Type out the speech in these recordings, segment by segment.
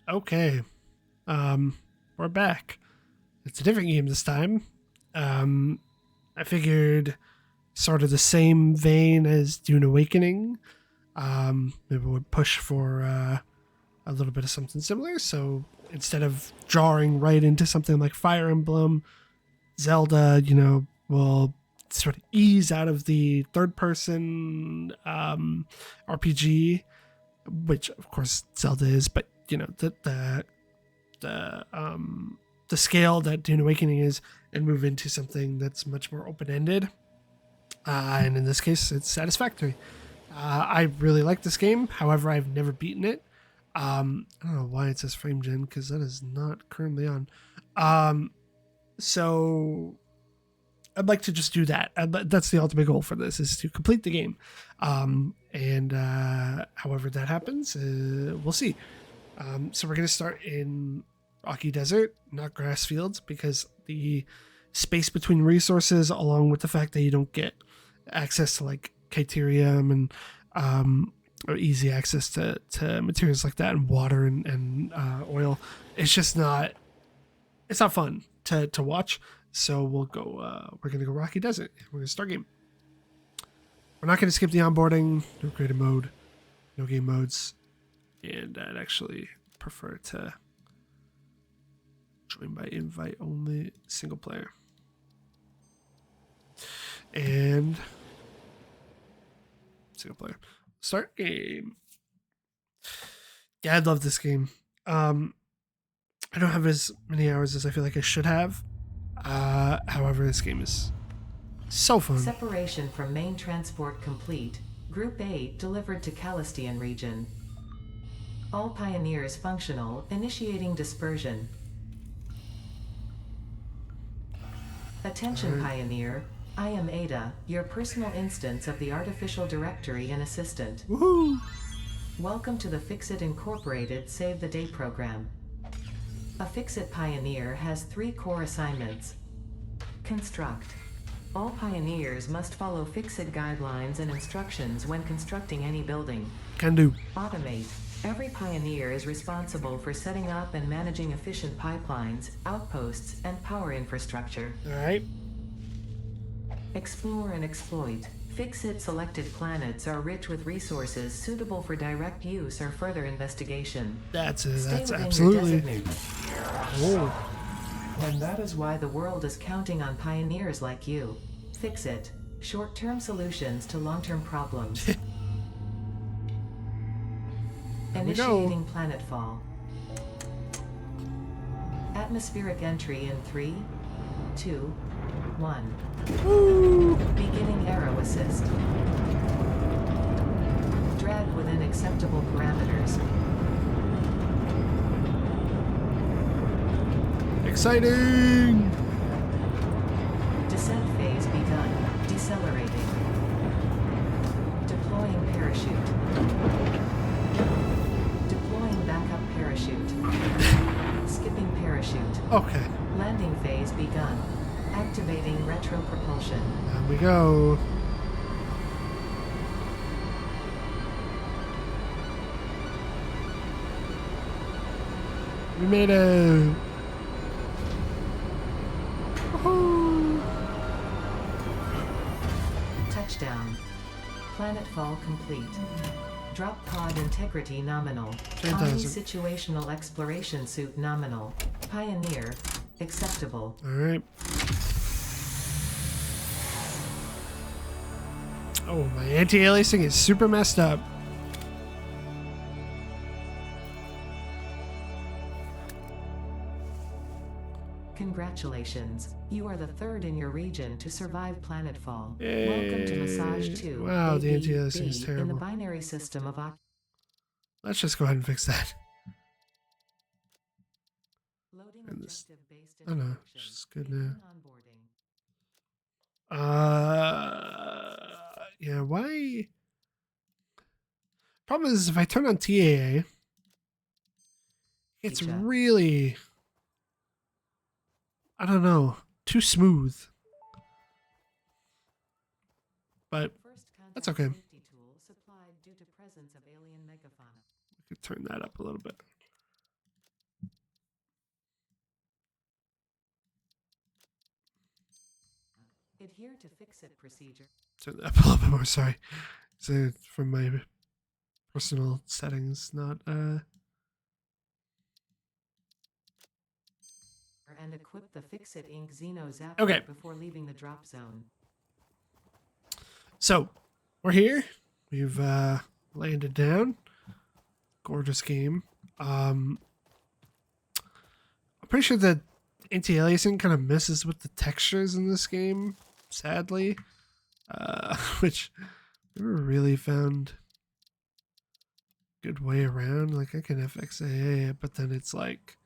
Okay. We're back. It's a different game this time. Um, I figured sort of the same vein as Dune Awakening. Maybe would push for a little bit of something similar. So instead of drawing right into something like Fire Emblem, Zelda, will sort of ease out of the third person RPG, which of course Zelda is, but the scale that Dune Awakening is, and move into something that's much more open ended. And in this case, it's Satisfactory. I really like this game. However, I've never beaten it. I don't know why it says frame gen because that is not currently on. Um, so I'd like to just do that. That's the ultimate goal for this, is to complete the game. And however that happens, we'll see. So we're going to start in rocky desert, not grass fields, because the space between resources, along with the fact that you don't get access to like Criterium and or easy access to materials like that, and water and oil, it's not fun to watch. So we're gonna go rocky desert. We're gonna start game. We're not gonna skip the onboarding, no creative mode, no game modes, and I'd actually prefer to join by invite only, single player. And single player. Start game. Yeah, I love this game. I don't have as many hours as I feel like I should have. However, this game is so fun. Separation from main transport complete. Group 8 delivered to Calistian region. All pioneers functional, initiating dispersion. Attention, Pioneer. I am Ada, your personal instance of the artificial directory and assistant. Woohoo! Welcome to the FICSIT Incorporated Save the Day program. A FICSIT Pioneer has 3 core assignments. Construct. All pioneers must follow FICSIT guidelines and instructions when constructing any building. Can do. Automate. Every pioneer is responsible for setting up and managing efficient pipelines, outposts, and power infrastructure. Alright. Explore and exploit. FICSIT selected planets are rich with resources suitable for direct use or further investigation. That's within absolutely. your designated. Oh. And that is why the world is counting on pioneers like you. FICSIT. Short-term solutions to long-term problems. Initiating planetfall. Atmospheric entry in 3, 2, 1. Woo. Beginning arrow assist. Drag within acceptable parameters. Exciting! Descent phase begun. Decelerating. Deploying parachute. Deploying backup parachute. Skipping parachute. Okay. Landing phase begun. Activating retro propulsion. There we go. We made it. Woohoo! Touchdown. Planetfall complete. Drop pod integrity nominal. Omni situational exploration suit nominal. Pioneer. Acceptable. Alright. Oh, my anti-aliasing is super messed up. Congratulations. You are the 3rd in your region to survive planetfall. Yay. Welcome to Massage 2. Wow, the A, anti-aliasing B, is in the terrible. binary system of Let's just go ahead and fix that. loading And this, objective-based oh no, instructions. it's good now. Onboarding. Yeah, why? Problem is, if I turn on TAA, it's really, I don't know, too smooth. But that's okay. We could turn that up a little bit. Adhere to FICSIT procedure. Turn that up a little bit more. Sorry. So from my personal settings, not And equip the FICSIT Inc. Xeno Zapper Okay. before leaving the drop zone. So we're here. We've landed down. Gorgeous game. I'm pretty sure that anti-aliasing kind of messes with the textures in this game, sadly, which never really found a good way around. Like I can FXAA it, but then it's like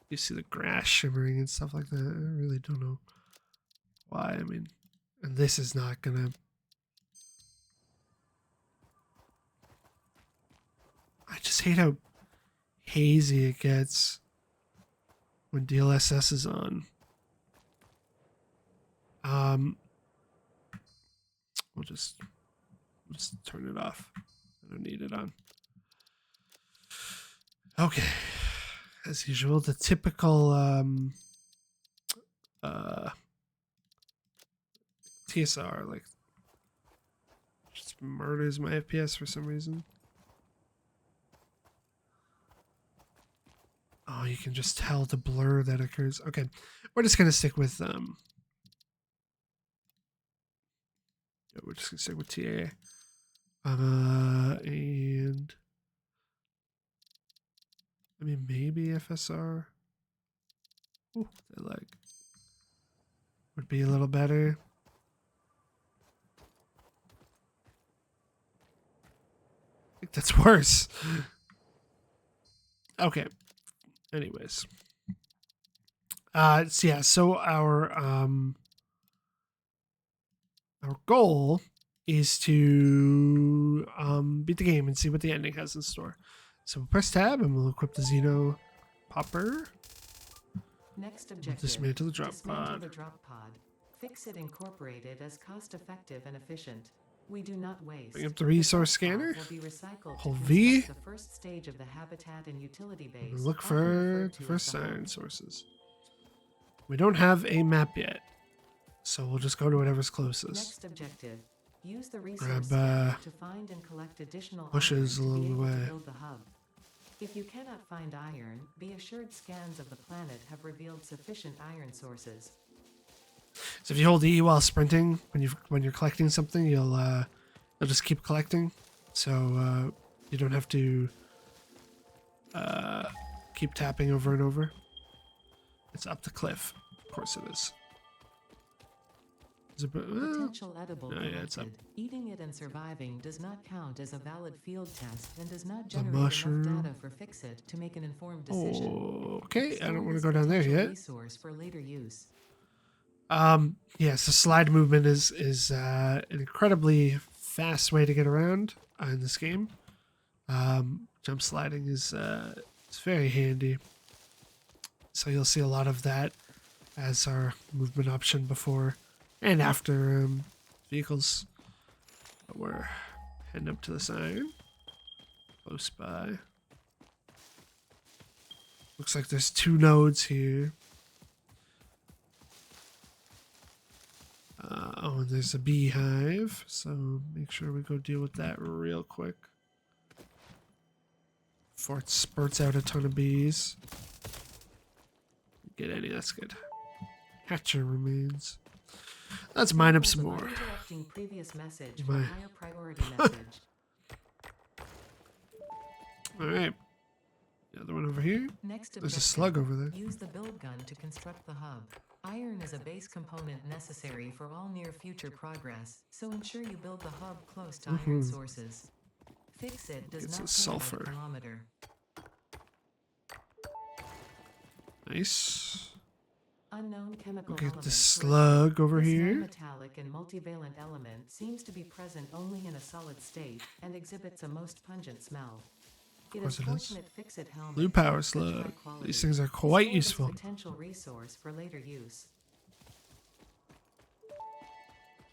you see the grass shimmering and stuff like that. I really don't know why. I mean, and this is not gonna. I just hate how hazy it gets when DLSS is on. We'll just turn it off. I don't need it on. Okay. As usual, the typical TSR like just murders my FPS for some reason. Oh, you can just tell the blur that occurs. Okay. We're just gonna stick with we're just gonna stick with TA. And I mean maybe FSR. Ooh, that lag would be a little better. I think that's worse. Okay. Anyways. So yeah, so our goal is to beat the game and see what the ending has in store. So we'll press tab and we'll equip the Xeno popper. Next objective. We'll dismantle the drop Dismantle pod. the drop pod. FICSIT incorporated as cost-effective and efficient. We do not waste. Bring up the resource scanner. Will be recycled Hold to V. construct the first stage of the habitat and utility base. We'll look often for referred the to first as the hub. siren sources. We don't have a map yet, so we'll just go to whatever's closest. Next objective. Use the resource Grab scanner to find and collect additional bushes iron to along be the able way. to build the hub. If you cannot find iron, be assured scans of the planet have revealed sufficient iron sources. So if you hold E while sprinting, when you're collecting something, you'll just keep collecting. So you don't have to keep tapping over and over. It's up the cliff. Of course it is. Is it Potential edible no, yeah, it's up. collected. Eating it and surviving does not count as a valid field test and does not a generate mushroom. enough data for FICSIT to make an informed decision. Okay, I Store don't want to this go down there potential yet. Resource for later use. Yeah, so slide movement is an incredibly fast way to get around in this game. Jump sliding is it's very handy. So you'll see a lot of that as our movement option before and after vehicles. But we're heading up to the sign. Close by. Looks like there's 2 nodes here. Oh, and there's a beehive, so make sure we go deal with that real quick. Before it spurts out a ton of bees. Get any, that's good. Hatcher remains. Let's mine up some more. Interrupting previous message My- for higher priority message. Alright. The other one over here. Next There's a objective. slug over there. Use the build gun to construct the hub. Iron is a base component necessary for all near future progress, so ensure you build the hub close to iron sources. FICSIT does It's not a pay by sulfur. the kilometer. Nice. Unknown chemical Look at element. the slug over This here. non-metallic and multivalent element seems to be present only in a solid state and exhibits a most pungent smell. It course is it is. fortunate FICSIT helmets Blue power have such high slug. quality. These things are quite Store this useful. potential resource for later use.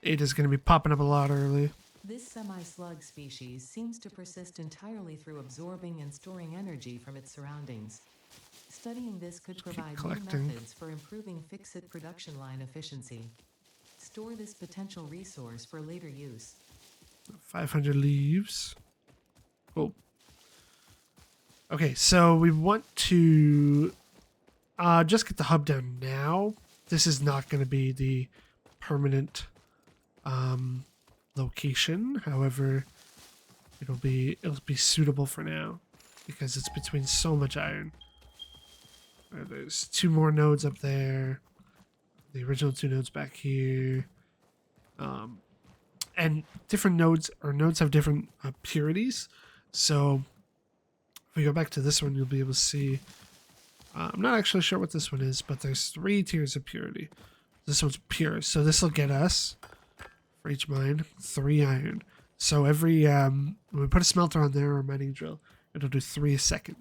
8 is going to be popping up a lot early. This semi-slug species seems to persist entirely through absorbing and storing energy from its surroundings. Studying this could keep provide new collecting. methods for improving FICSIT production line efficiency. Store this potential resource for later use. 500 leaves. Cool. Okay, so we want to just get the hub down now. This is not going to be the permanent location. However, it'll be suitable for now because it's between so much iron. There's 2 more nodes up there. The original 2 nodes back here. And different nodes have different purities. So if we go back to this one, you'll be able to see. I'm not actually sure what this one is, but there's 3 tiers of purity. This one's pure, so this will get us for each mine 3 iron. So every when we put a smelter on there or a mining drill, it'll do 3 a second.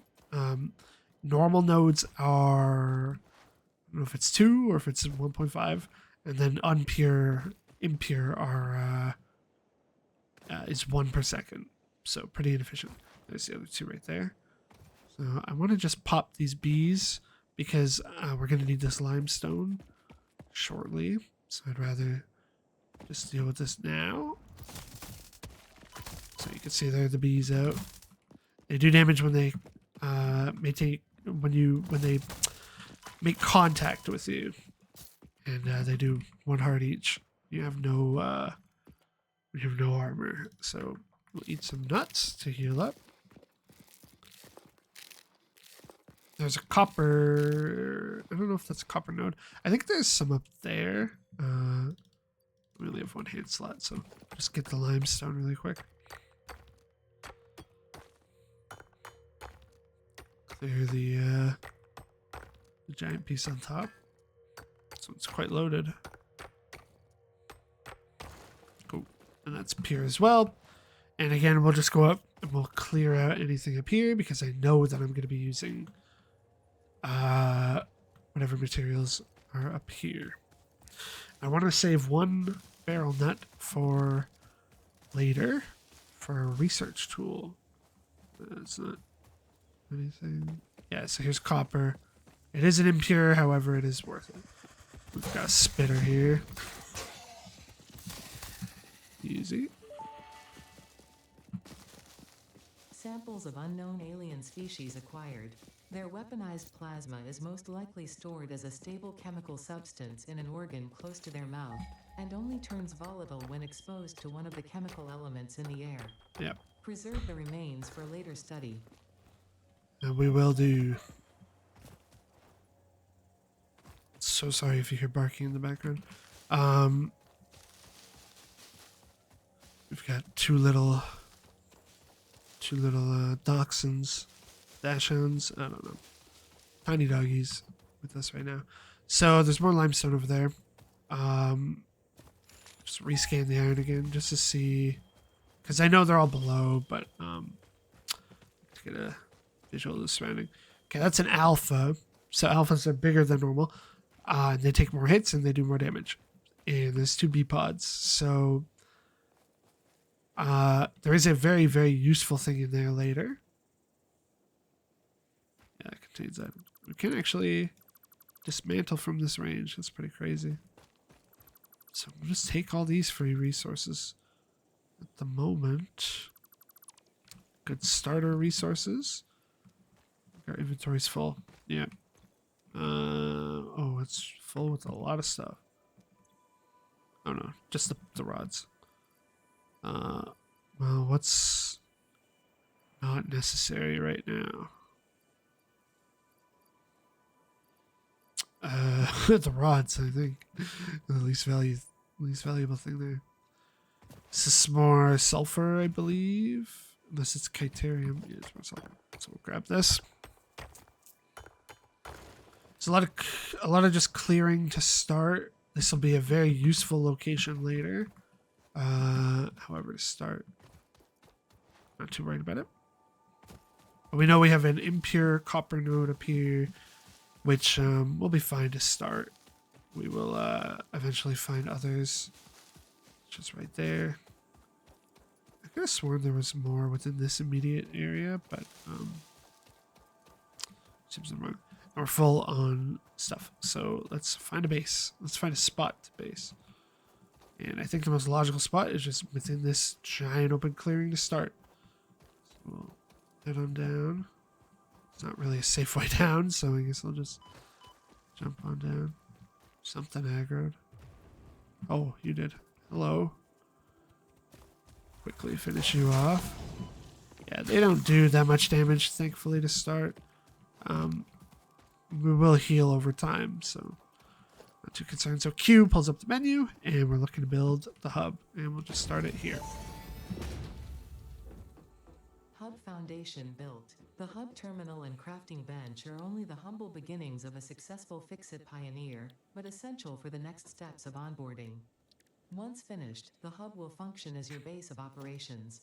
Normal nodes are, I don't know if it's 2 or if it's 1.5, and then impure are is 1 per second. So pretty inefficient. There's the other 2 right there. So I want to just pop these bees because we're going to need this limestone shortly. So I'd rather just deal with this now. So you can see there the bees out. They do damage when they when they make contact with you, and they do 1 heart each. You have no armor, so we'll eat some nuts to heal up. There's a copper. I don't know if that's a copper node. I think there's some up there. We only have 1 hand slot, so just get the limestone really quick. Clear the giant piece on top. So it's quite loaded. Cool. And that's pure as well. And again, we'll just go up and we'll clear out anything up here because I know that I'm going to be using whatever materials are up here. I want to save 1 barrel nut for later for a research tool. That's not anything. Yeah, so here's copper. It is an impure, however, it is worth it. We've got a spitter here. Easy. Samples of unknown alien species acquired. Their weaponized plasma is most likely stored as a stable chemical substance in an organ close to their mouth, and only turns volatile when exposed to one of the chemical elements in the air. Yep. Preserve the remains for later study. And we will do. So sorry if you hear barking in the background. We've got two little dachshunds, I don't know, tiny doggies with us right now. So there's more limestone over there. Just rescan the iron again just to see, because I know they're all below, but to get a visual of the surrounding. Okay, that's an alpha. So alphas are bigger than normal. They take more hits and they do more damage. And there's 2 B pods. So there is a very, very useful thing in there later. Yeah, it contains that. We can actually dismantle from this range. That's pretty crazy. So we'll just take all these free resources at the moment. Good starter resources. Our inventory's full. Yeah. Oh, it's full with a lot of stuff. Oh no, just the rods. Well, what's not necessary right now? The rods, I think. The least valuable thing there. This is more sulfur, I believe. Unless it's chyterium. Yeah, it's more sulfur. So we'll grab this. It's a lot of just clearing to start. This will be a very useful location later. However, to start, not too worried about it. But we know we have an impure copper node up here, which will be fine to start. We will eventually find others. Just right there. I could have sworn there was more within this immediate area, but seems I'm wrong. We're full on stuff, so let's find a base. Let's find a spot to base. And I think the most logical spot is just within this giant open clearing to start. So we'll head on down. It's not really a safe way down, so I guess I'll just jump on down. Something aggroed. Oh, you did. Hello. Quickly finish you off. Yeah, they don't do that much damage, thankfully, to start. We will heal over time, so not too concerned. So Q pulls up the menu, and we're looking to build the hub, and we'll just start it here. Hub foundation built. The hub terminal and crafting bench are only the humble beginnings of a successful FICSIT pioneer, but essential for the next steps of onboarding. Once finished, the hub will function as your base of operations.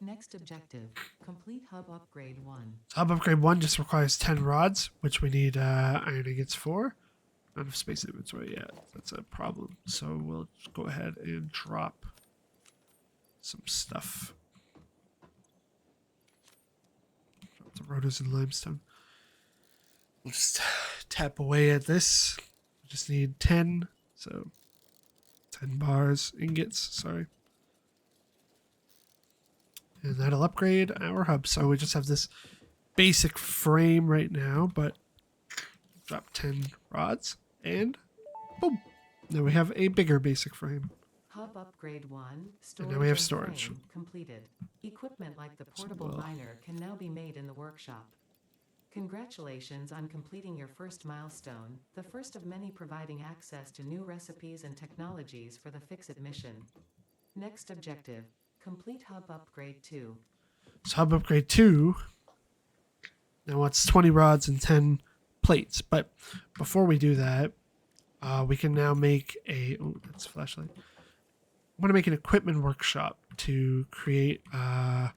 Next objective, complete hub upgrade 1. Hub upgrade 1 just requires 10 rods, which we need iron ingots for. Not enough space inventory yet. That's a problem. So we'll go ahead and drop some stuff. Drop the rotors and limestone. We'll just tap away at this. We just need 10. So 10 bars, ingots, sorry. And that'll upgrade our hub. So we just have this basic frame right now, but drop 10 rods and boom. Now we have a bigger basic frame. Hub upgrade 1, storage And now we have and storage. frame completed. Equipment like the portable miner can now be made in the workshop. Congratulations on completing your first milestone, the first of many providing access to new recipes and technologies for the FICSIT mission. Next objective, complete hub upgrade 2. So hub upgrade 2 now wants 20 rods and 10 plates. But before we do that, we can now make a... Oh, that's a flashlight. I'm going to make an equipment workshop to create a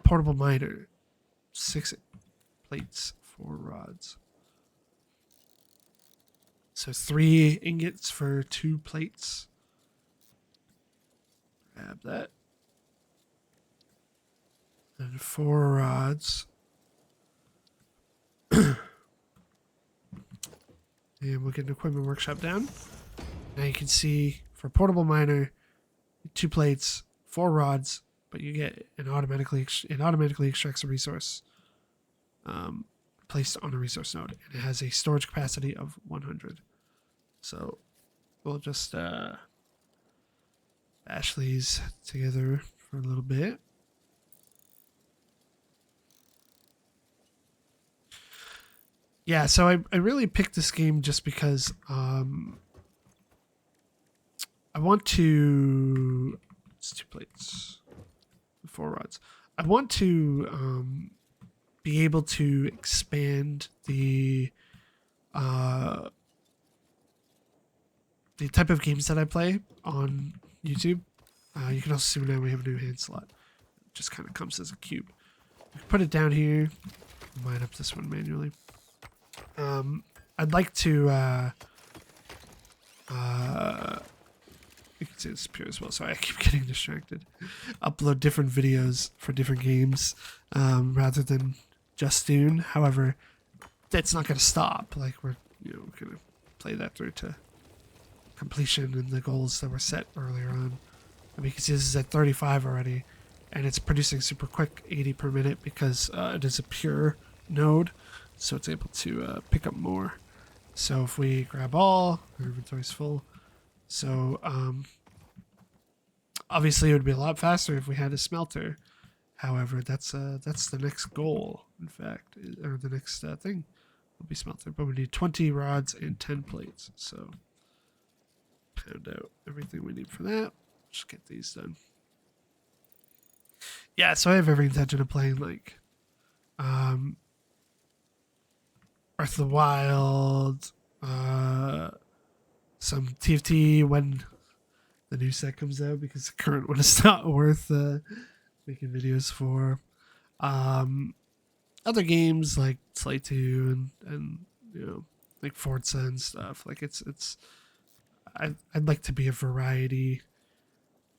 portable miner. 6 plates, 4 rods. So 3 ingots for 2 plates. Grab that. And 4 rods. And we'll get an equipment workshop down. Now you can see for portable miner, 2 plates, 4 rods, but you get it automatically extracts a resource placed on a resource node, and it has a storage capacity of 100. So we'll just bash these together for a little bit. Yeah, so I really picked this game just because I want to... It's 2 plates, 4 rods. I want to be able to expand the type of games that I play on YouTube. You can also see now we have a new hand slot. It just kind of comes as a cube. We can put it down here. Line up this one manually. I'd like to you can see this appear as well. Sorry, I keep getting distracted. Upload different videos for different games rather than just Dune. However, that's not going to stop. Like we're going to play that through to completion and the goals that were set earlier on. And we can see this is at 35 already, and it's producing super quick, 80 per minute, because it is a pure node, so it's able to pick up more. So if we grab all, our inventory's full. So obviously it would be a lot faster if we had a smelter. However, that's the next goal, in fact, or the next thing will be smelter. But we need 20 rods and 10 plates. So pound out everything we need for that. Just get these done. Yeah, so I have every intention of playing like Breath of the Wild, some TFT when the new set comes out, because the current one is not worth making videos for. Other games like Slay 2 and like Forza and stuff. Like I'd like to be a variety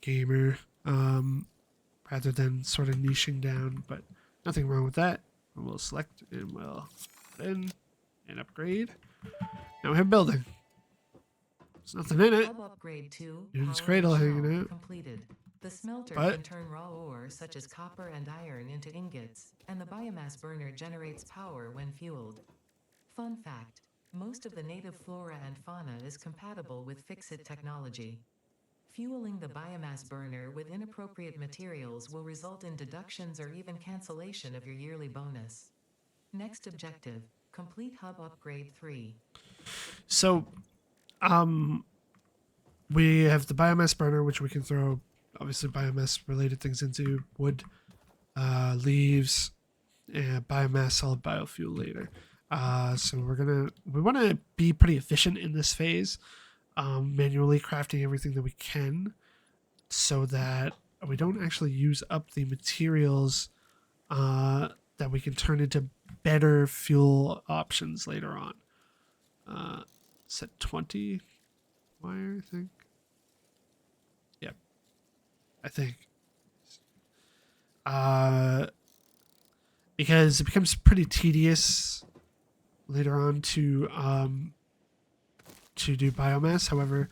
gamer rather than sort of niching down, but nothing wrong with that. We'll select and we'll put in and upgrade. Now we have building. There's nothing in it. Hub upgrade 2, Newton's power cradle and hanging shell, out. completed. The smelter But can turn raw ore such as copper and iron into ingots, and the biomass burner generates power when fueled. Fun fact: most of the native flora and fauna is compatible with FICSIT technology. Fueling the biomass burner with inappropriate materials will result in deductions or even cancellation of your yearly bonus. Next objective: complete hub upgrade 3. so we have the biomass burner, which we can throw obviously biomass related things into: wood, leaves, and biomass, solid biofuel later. So we want to be pretty efficient in this phase, manually crafting everything that we can, so that we don't actually use up the materials that we can turn into better fuel options later on. Set 20 wire, I think. Yep, I think. Because it becomes pretty tedious later on to do biomass. However,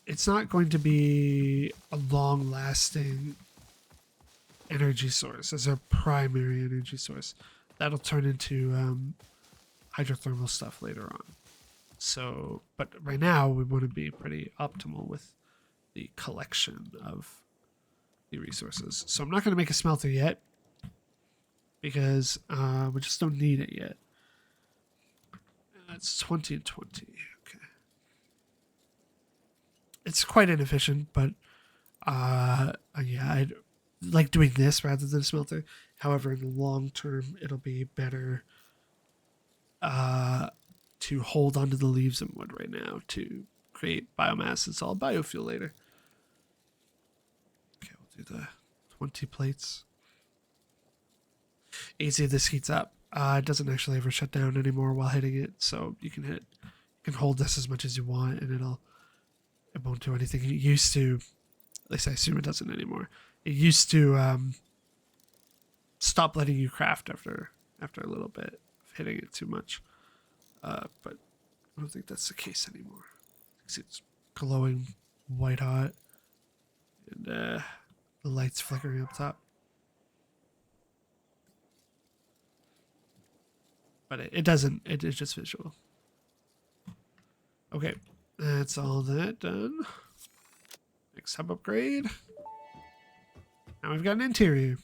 it's not going to be a long-lasting energy source as our primary energy source. That'll turn into hydrothermal stuff later on. So, but right now we want to be pretty optimal with the collection of the resources. So I'm not going to make a smelter yet because we just don't need it yet. It's 20 and 20. Okay. It's quite inefficient, but yeah, I'd like doing this rather than a smelter. However, in the long term, it'll be better to hold onto the leaves and wood right now to create biomass and solid biofuel later. Okay, we'll do the 20 plates. Easy, this heats up. It doesn't actually ever shut down anymore while hitting it, so you can hold this as much as you want, and it won't do anything. It used to, at least I assume it doesn't anymore. It used to stop letting you craft after a little bit of hitting it too much, but I don't think that's the case anymore. It's glowing white hot, and the lights flickering up top. But it doesn't. It's just visual. Okay, that's all that done. Next hub upgrade. Now we've got an interior.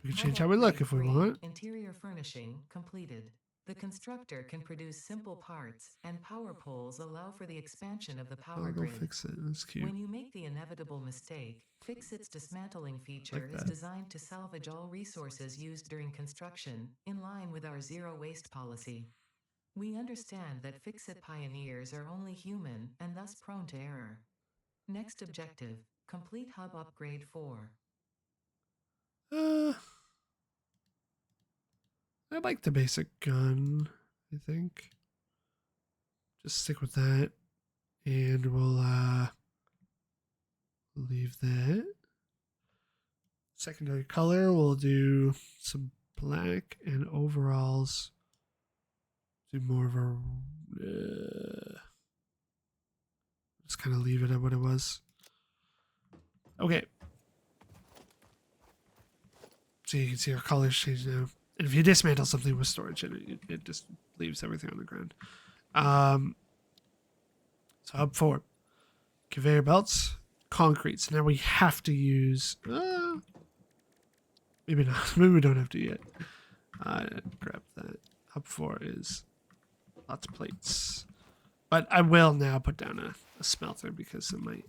We can change how we look if we want. Interior furnishing completed. The constructor can produce simple parts, and power poles allow for the expansion of the power grid. Fix it. That's cute. When you make the inevitable mistake, FICSIT's dismantling feature is designed to salvage all resources used during construction, in line with our zero waste policy. We understand that FICSIT pioneers are only human and thus prone to error. Next objective: complete hub upgrade 4. I like the basic gun, I think. Just stick with that. And we'll leave that. Secondary color, we'll do some black, and overalls. Do more of a... just kind of leave it at what it was. Okay. So you can see our colors change now. And if you dismantle something with storage in it, it just leaves everything on the ground. So hub 4. Conveyor belts. Concrete. So now we have to use... maybe not. Maybe we don't have to yet. Grab that. Hub 4 is lots of plates. But I will now put down a smelter because it might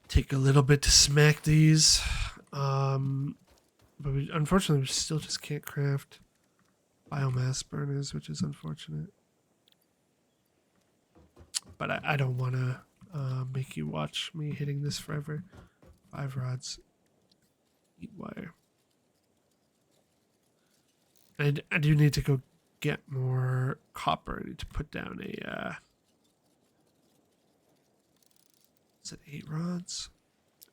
take a little bit to smack these. But unfortunately, we still just can't craft biomass burners, which is unfortunate. But I don't want to make you watch me hitting this forever. 5 rods. Eat wire. I do need to go get more copper. I need to put down a... is it 8 rods?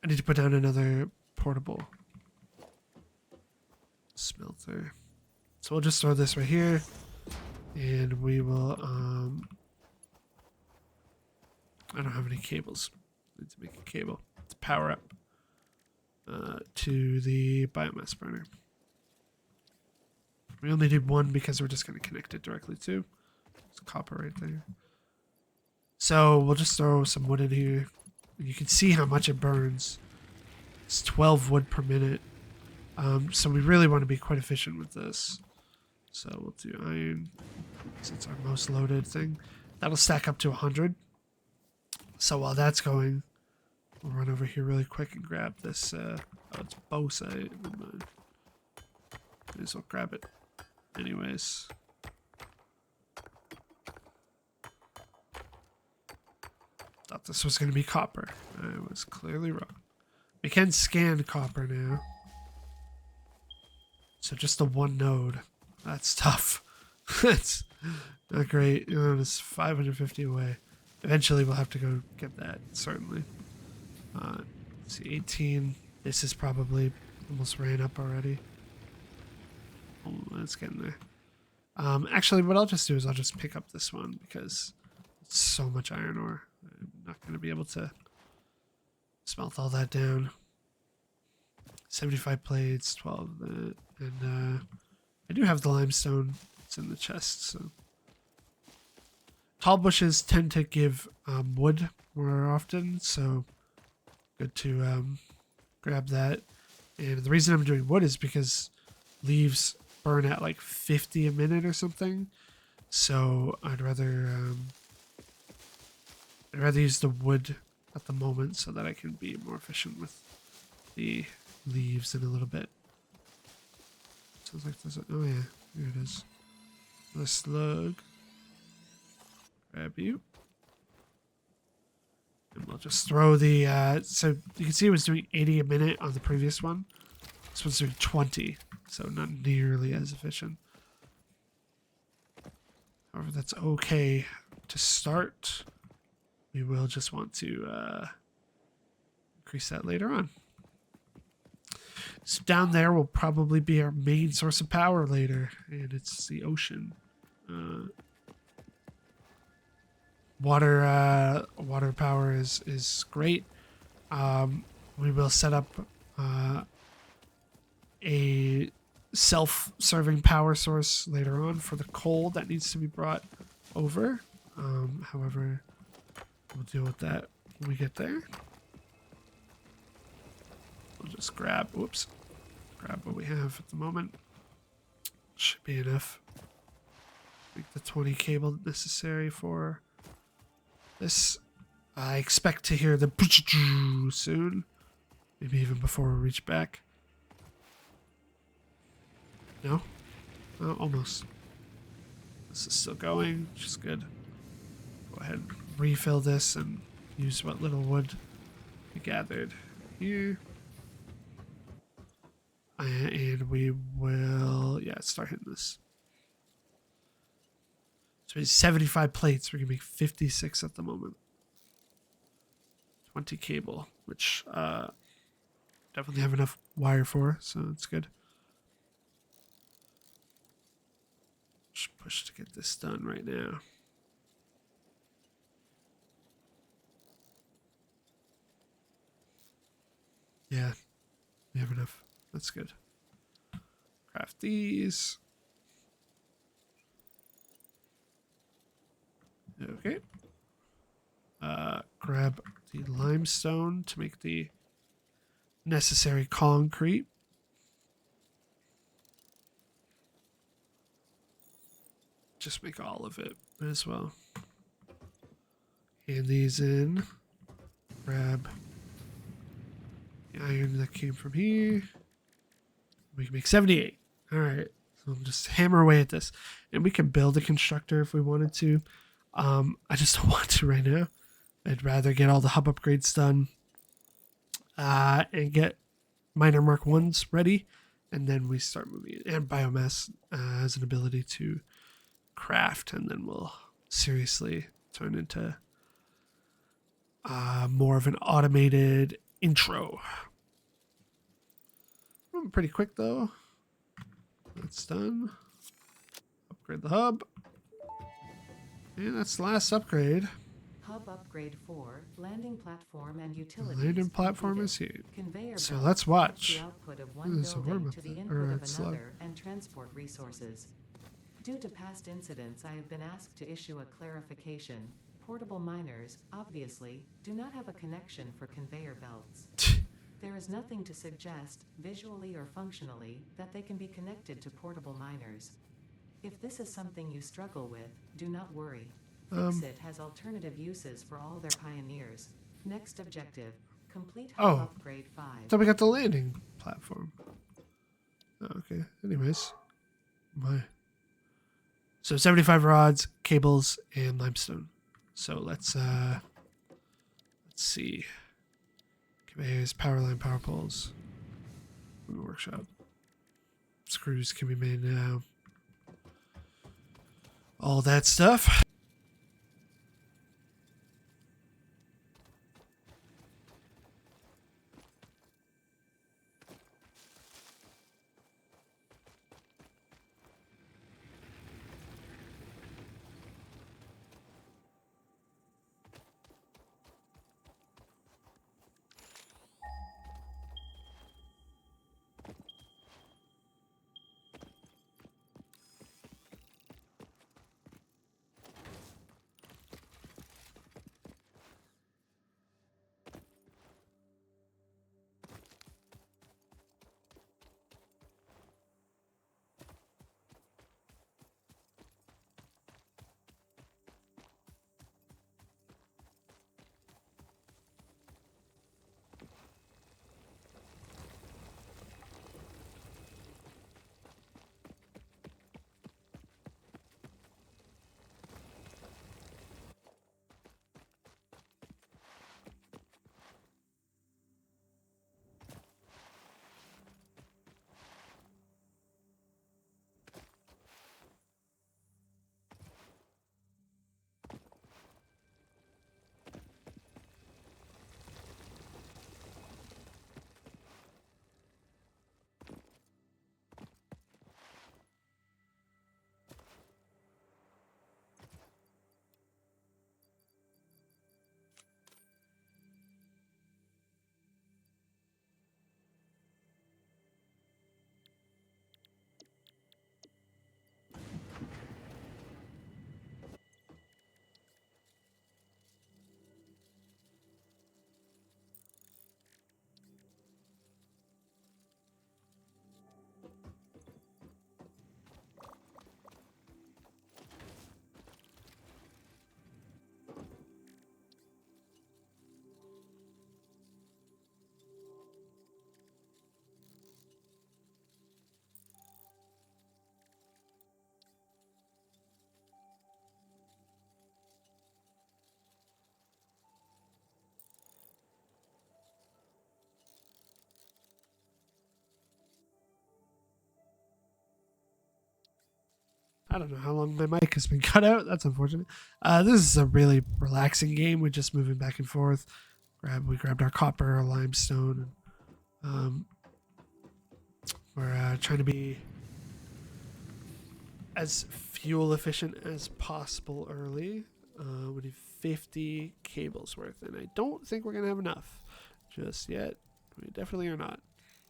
I need to put down another portable smelter. So we'll just throw this right here, and we will I don't have any cables. I need to make a cable to power up to the biomass burner. We only need one because we're just going to connect it directly to. There's copper right there. So we'll just throw some wood in here. You can see how much it burns. It's 12 wood per minute. So we really want to be quite efficient with this. So we'll do iron, since it's our most loaded thing. That'll stack up to 100. So while that's going, we'll run over here really quick and grab this. Oh, it's bauxite. May as well grab it anyways. Thought this was going to be copper. I was clearly wrong. We can scan copper now. So just the one node. That's tough. That's not great. You know, it's 550 away. Eventually we'll have to go get that, certainly. Let's see, 18. This is probably almost ran up already. Oh, it's getting there. Actually, what I'll just do is I'll just pick up this one because it's so much iron ore. I'm not going to be able to smelt all that down. 75 plates, 12 of that. And I do have the limestone. It's in the chest, so. Tall bushes tend to give wood more often, so good to grab that. And the reason I'm doing wood is because leaves burn at like 50 a minute or something. So I'd rather use the wood at the moment so that I can be more efficient with the leaves in a little bit. Sounds like there's a, oh yeah, here it is. The slug. Grab you. And we'll just throw the, so you can see it was doing 80 a minute on the previous one. This one's doing 20, so not nearly as efficient. However, that's okay to start. We will just want to increase that later on. So down there will probably be our main source of power later, and it's the ocean. Water power is great. We will set up a self-serving power source later on for the coal that needs to be brought over. However, we'll deal with that when we get there. We'll just grab what we have at the moment. Should be enough. Make the 20 cable necessary for this. I expect to hear the soon. Maybe even before we reach back. No? Oh, almost. This is still going, which is good. Go ahead and refill this and use what little wood we gathered here. And we will, start hitting this. So it's 75 plates. We're going to make 56 at the moment. 20 cable, which definitely have enough wire for, so it's good. Just push to get this done right now. Yeah, we have enough. That's good. Craft these. Okay. Grab the limestone to make the necessary concrete. Just make all of it as well. Hand these in. Grab the iron that came from here. We can make 78. All right. So we'll just hammer away at this. And we can build a constructor if we wanted to. I just don't want to right now. I'd rather get all the hub upgrades done and get minor Mark 1s ready. And then we start moving. And biomass has an ability to craft. And then we'll seriously turn into more of an automated intro. Pretty quick though. That's done. Upgrade the hub. And that's the last upgrade. Hub upgrade 4, landing platform and utilities. Landing platform completed. is here. Conveyor So belts let's connect watch. the output of one There's a building worm to up the there, input or of a slug. another and transport resources. Due to past incidents, I have been asked to issue a clarification. Portable miners, obviously, do not have a connection for conveyor belts. There is nothing to suggest, visually or functionally, that they can be connected to portable miners. If this is something you struggle with, do not worry. FICSIT has alternative uses for all their pioneers. Next objective, complete hub Oh. upgrade 5. Then we got the landing platform. Oh, okay. Anyways. My. So 75 rods, cables, and limestone. So let's see. Conveyors, power line, power poles. Workshop. Screws can be made now. All that stuff. I don't know how long my mic has been cut out. That's unfortunate. This is a really relaxing game. We're just moving back and forth. We grabbed our copper, our limestone. We're trying to be as fuel efficient as possible early. We need 50 cables worth, and I don't think we're gonna have enough just yet. We definitely are not.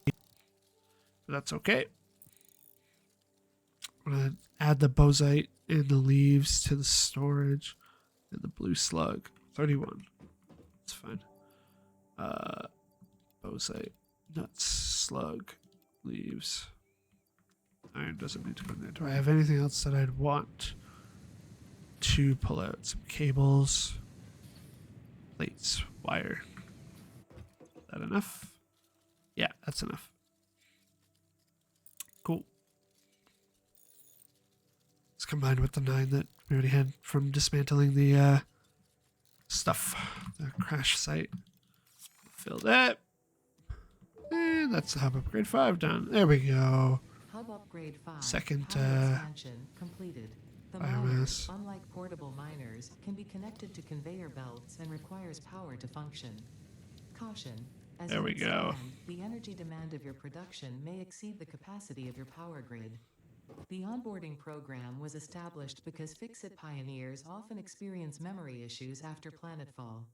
But that's okay. I'm gonna add the bozite and the leaves to the storage, and the blue slug. 31. That's fine. Bozite, nuts, slug, leaves. Iron doesn't need to go in there. Do I have anything else that I'd want to pull out? Some cables, plates, wire. Is that enough? Yeah, that's enough. Cool. It's combined with the 9 that we already had from dismantling the stuff, the crash site. Fill that. And that's the hub upgrade 5 done. There we go. Hub upgrade 5. Second, power expansion completed. The biomass. miners, unlike portable miners, can be connected to conveyor belts and requires power to function. Caution. As There you we go. expand, the energy demand of your production may exceed the capacity of your power grid. The onboarding program was established because FICSIT pioneers often experience memory issues after planetfall.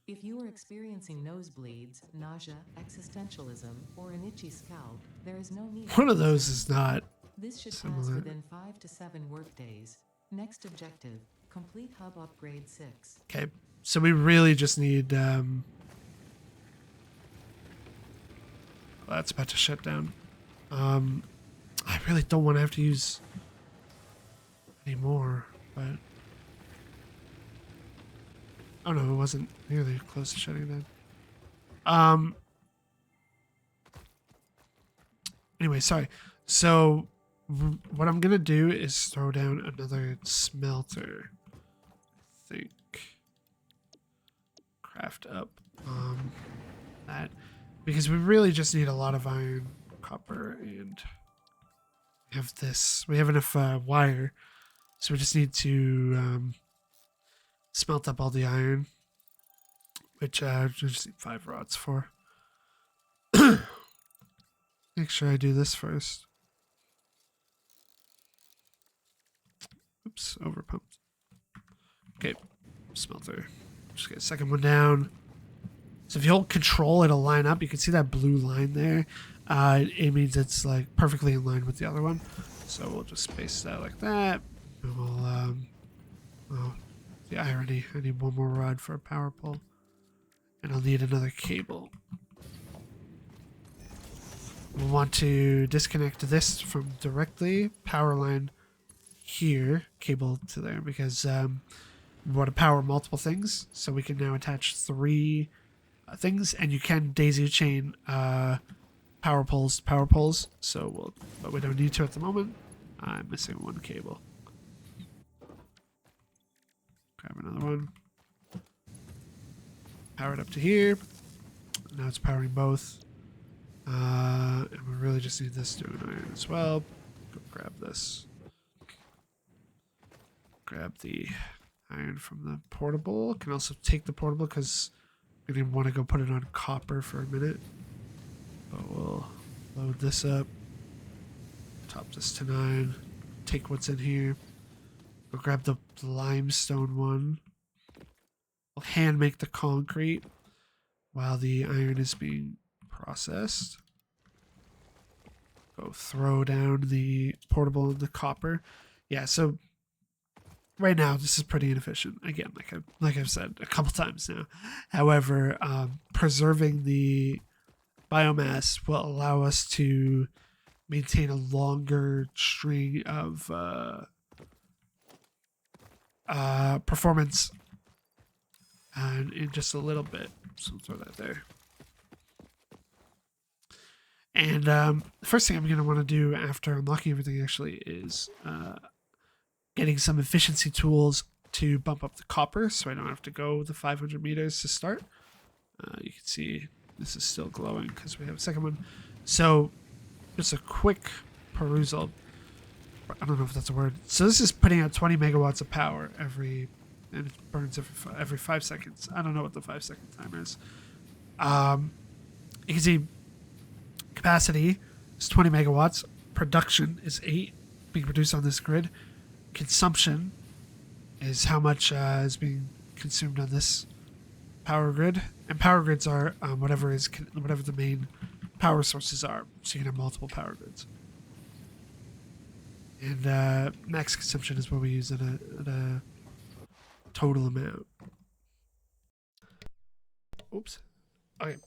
If you are experiencing nosebleeds, nausea, existentialism, or an itchy scalp, there is no need for One of those concern. is not This should pass similar. within 5 to 7 workdays. Next objective, complete hub upgrade 6. Okay, so we really just need. That's about to shut down. I really don't want to have to use any more, but oh no, it wasn't nearly close to shutting down. Anyway, sorry. So what I'm gonna do is throw down another smelter. I think craft up that because we really just need a lot of iron, copper, and we have this. We have enough wire, so we just need to smelt up all the iron, which I just need 5 rods for. Make sure I do this first. Oops, overpumped. Okay, smelter. Just get a second one down. So if you hold control, it'll line up. You can see that blue line there. It means it's like perfectly in line with the other one. So we'll just space that like that. And we'll, oh, the irony. I need one more rod for a power pole. And I'll need another cable. We'll want to disconnect this from directly power line here, cable to there, because we want to power multiple things. So we can now attach 3 things, and you can daisy chain power poles to power poles. So but we don't need to at the moment. I'm missing 1 cable. Grab another one. Power it up to here. Now it's powering both. And we really just need this to an iron as well. Go grab this. Grab the iron from the portable. Can also take the portable because we didn't want to go put it on copper for a minute. But we'll load this up. Top this to 9. Take what's in here. We'll grab the limestone one. We'll hand make the concrete while the iron is being processed. Go throw down the portable and the copper. Yeah, so right now this is pretty inefficient. Again, like I've said a couple times now. However, preserving the biomass will allow us to maintain a longer string of performance and in just a little bit. So throw that there. And the first thing I'm going to want to do after unlocking everything actually is getting some efficiency tools to bump up the copper so I don't have to go the 500 meters to start. You can see this is still glowing because we have a second one. So just a quick perusal. I don't know if that's a word. So this is putting out 20 megawatts of power and it burns every 5 seconds. I don't know what the 5-second timer is. You can see capacity is 20 megawatts. Production is 8 being produced on this grid. Consumption is how much is being consumed on this power grid. And power grids are whatever the main power sources are. So you can have multiple power grids. And max consumption is what we use at a total amount. Oops. Okay.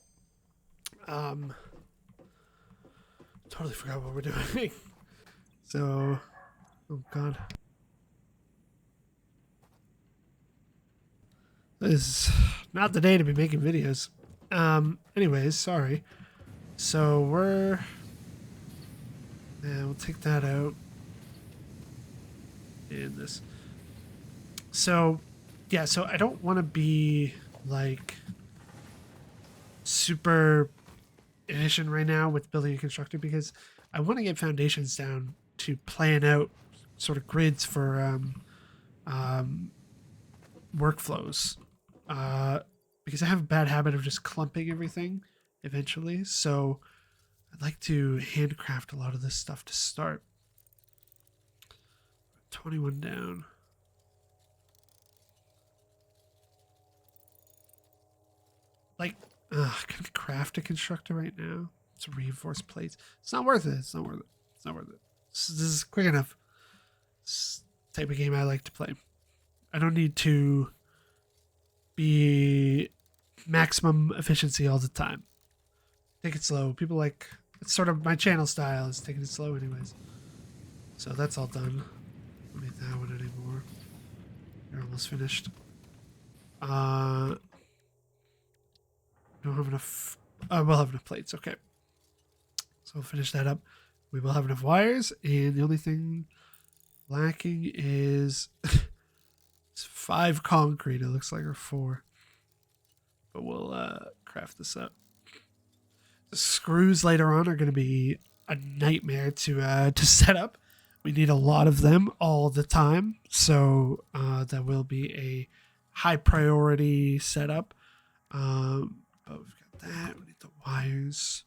Totally forgot what we're doing. So, oh god. This is not the day to be making videos. Anyways, sorry. So we'll take that out. And this. So, yeah, so I don't want to be like super efficient right now with building and constructing because I want to get foundations down to plan out sort of grids for workflows. Because I have a bad habit of just clumping everything eventually. So I'd like to handcraft a lot of this stuff to start. 21 down. Like, can I craft a constructor right now? It's reinforced plates. It's not worth it. It's not worth it. It's not worth it. This is quick enough. This type of game I like to play. I don't need to be maximum efficiency all the time. Take it slow. People like, it's sort of my channel style is taking it slow anyways. So that's all done. Don't need that one anymore. You're almost finished. Don't have enough. We'll have enough plates. Okay. So we'll finish that up. We will have enough wires, and the only thing lacking is it's 5 concrete. It looks like, or 4. But we'll craft this up. The screws later on are going to be a nightmare to set up. We need a lot of them all the time, so that will be a high priority setup. But we've got that. We need the wires.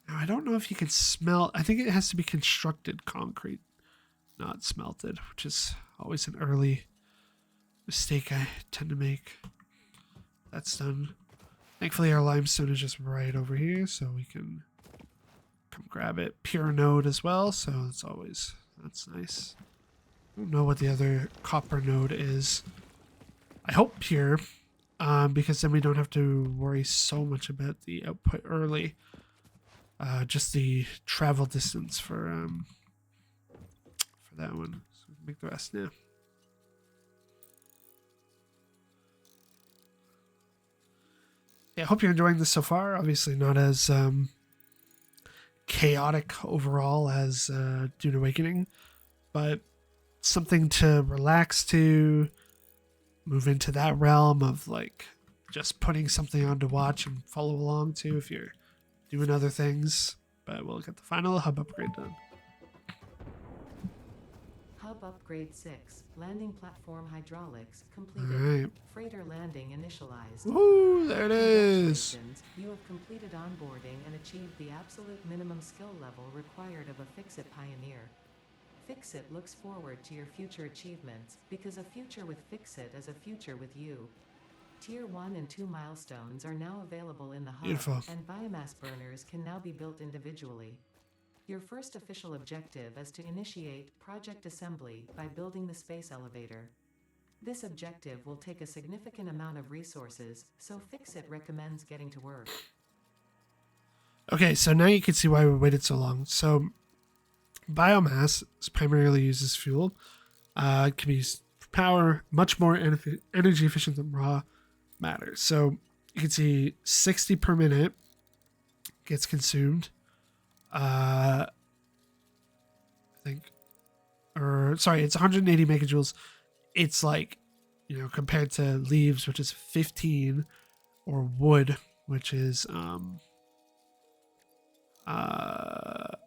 Now, I don't know if you can smelt. I think it has to be constructed concrete, not smelted, which is always an early mistake I tend to make. That's done. Thankfully, our limestone is just right over here, so we can come grab it. Pure node as well, so that's nice. I don't know what the other copper node is. I hope pure, because then we don't have to worry so much about the output early. Just the travel distance for that one. So we can make the rest now. Yeah, I hope you're enjoying this so far. Obviously not as chaotic overall as Dune Awakening, but something to relax to, move into that realm of like just putting something on to watch and follow along to if you're doing other things. But we'll get the final hub upgrade done. Hub upgrade 6. Landing platform hydraulics completed. All right. Freighter landing initialized. Woo, there it is. Congratulations, you have completed onboarding and achieved the absolute minimum skill level required of a FICSIT pioneer. FICSIT looks forward to your future achievements, because a future with FICSIT is a future with you. Tier 1 and 2 milestones are now available in the hub, Beautiful. and biomass burners can now be built individually. Your first official objective is to initiate project assembly by building the space elevator. This objective will take a significant amount of resources, so FICSIT recommends getting to work. Okay, so now you can see why we waited so long. So biomass is primarily used as fuel. It can be used for power, much more energy efficient than raw matter. So you can see 60 per minute gets consumed. I think, or sorry, it's 180 megajoules. It's like, compared to leaves, which is 15, or wood, which is I